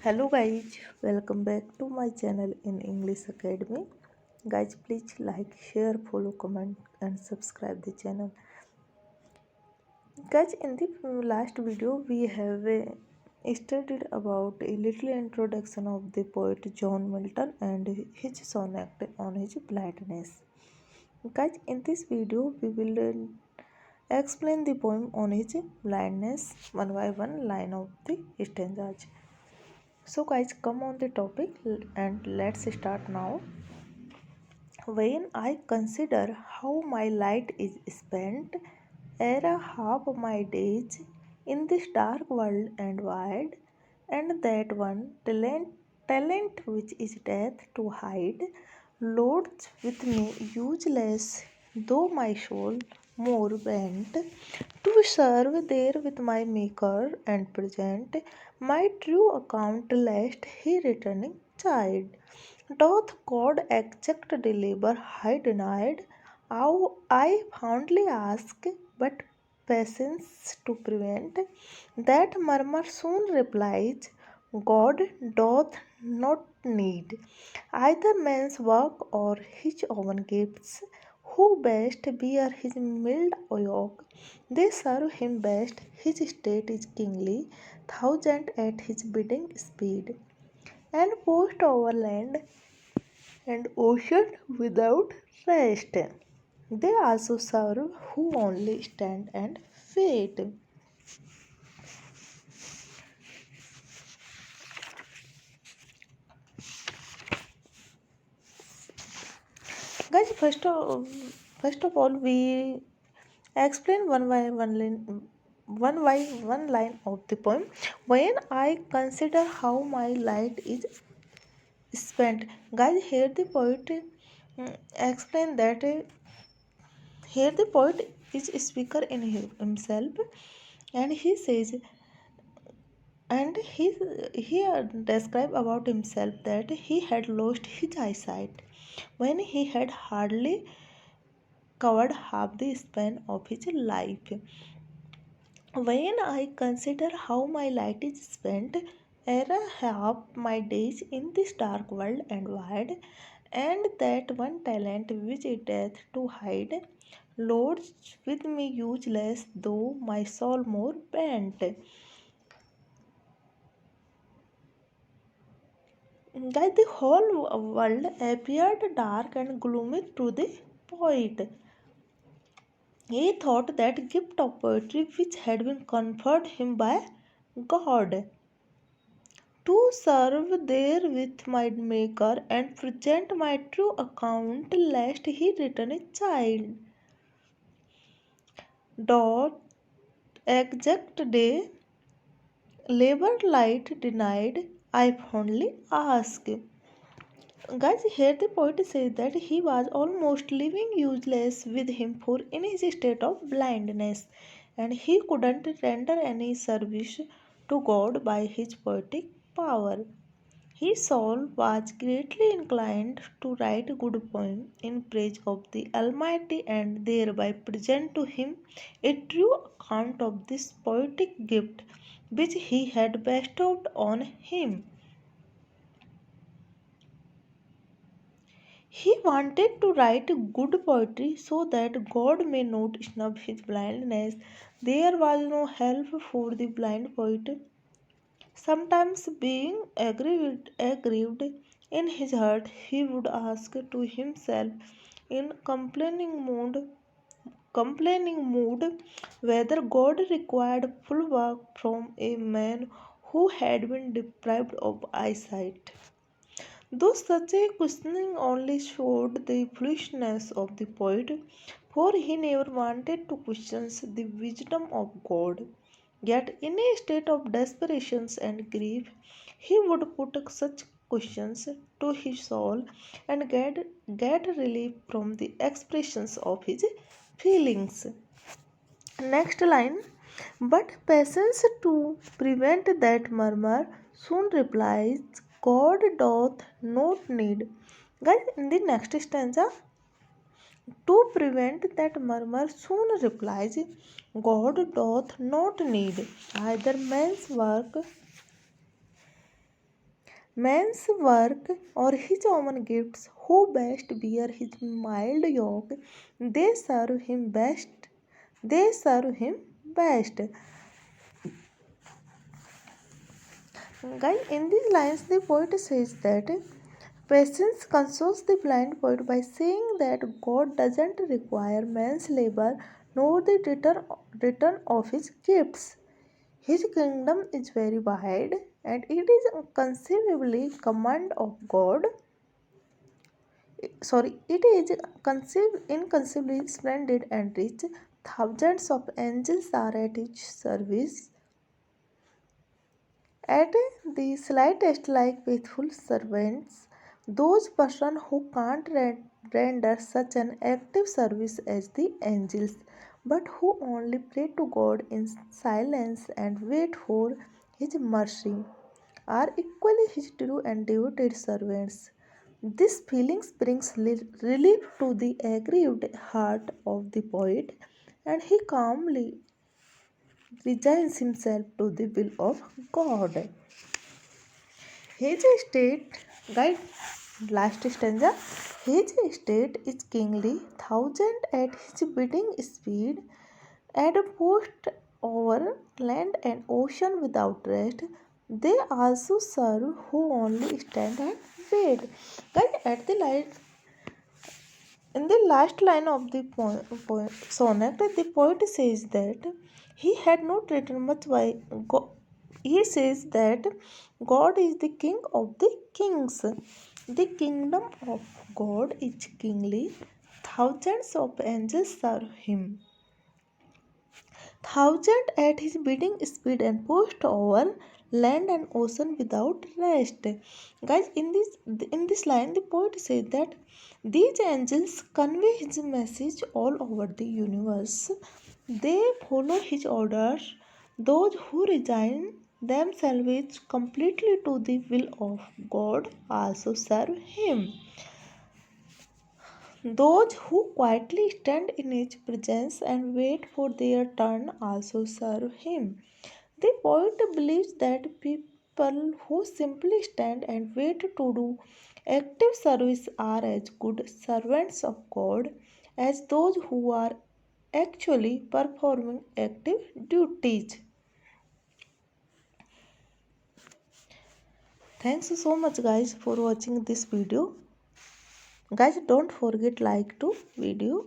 Hello guys, welcome back to my channel in English Academy. Guys, please like, share, follow, comment and subscribe the channel. Guys, in the last video we have studied about a little introduction of the poet John Milton and his sonnet on his blindness. Guys, in this video we will explain the poem on his blindness one by one line of the stanzas. So guys, come on the topic and let's start now. When I consider how my light is spent, ere half my days in this dark world and wide, and that one talent which is death to hide, loads with me useless, though my soul more bent to serve there with my Maker and present my true account lest he returning child. Doth God exact deliver high denied? How I fondly ask, but patience to prevent. That murmur soon replies, God doth not need either man's work or his own gifts. Who best bear his mild yoke, they serve him best. His state is kingly, thousand at his bidding speed, and post over land and ocean without rest. They also serve who only stand and wait. Guys, first of all, we explain one line of the poem. When I consider how my light is spent, guys, here the poet explain that here the poet is a speaker in himself, and he says and he described about himself that he had lost his eyesight when he had hardly covered half the span of his life. When I consider how my light is spent, ere half my days in this dark world and wide, and that one talent which it death to hide, loads with me useless, though my soul more bent. That the whole world appeared dark and gloomy to the poet. He thought that gift of poetry which had been conferred him by God to serve there with my Maker and present my true account lest he return a child. Dot exact day labor light denied, I fondly ask. Guys, here the poet says that he was almost living useless with him for in his state of blindness, and he couldn't render any service to God by his poetic power. His soul was greatly inclined to write a good poem in praise of the Almighty and thereby present to him a true account of this poetic gift which he had bestowed on him. He wanted to write good poetry so that God may not snub his blindness. There was no help for the blind poet. Sometimes, being aggrieved in his heart, he would ask to himself in complaining mood whether God required full work from a man who had been deprived of eyesight. Though such a questioning only showed the foolishness of the poet, for he never wanted to question the wisdom of God. Yet, in a state of desperation and grief, he would put such questions to his soul and get relief from the expressions of his feelings. Next line, but patience to prevent that murmur soon replies, God doth not need. Guys, in the next stanza, to prevent that murmur soon replies, God doth not need either man's work Man's work or his own gifts, who best bear his mild yoke, they serve him best. They serve him best. Guys, in these lines, the poet says that patience consoles the blind poet by saying that God doesn't require man's labor nor the return of his gifts. His kingdom is very wide and it is conceivably command of God. It is inconceivably splendid and rich. Thousands of angels are at his service. At the slightest like faithful servants, those persons who can't render such an active service as the angels, but who only pray to God in silence and wait for His mercy, are equally His true and devoted servants. This feeling brings relief to the aggrieved heart of the poet, and he calmly resigns himself to the will of God. His estate, guide, last stanza. His estate is kingly, thousand at his bidding speed, and post over land and ocean without rest. They also serve who only stand and wait. Guys, in the last line of the sonnet, the poet says that he had not written much by God. He says that God is the king of the kings. The kingdom of God is kingly. Thousands of angels serve him. Thousand at his bidding speed and post over land and ocean without rest. Guys, in this line, the poet says that these angels convey his message all over the universe. They follow his orders. Those who resign themselves completely to the will of God also serve him. Those who quietly stand in his presence and wait for their turn also serve him. The poet believes that people who simply stand and wait to do active service are as good servants of God as those who are actually performing active duties. Thanks so much guys for watching this video. Guys, don't forget like to video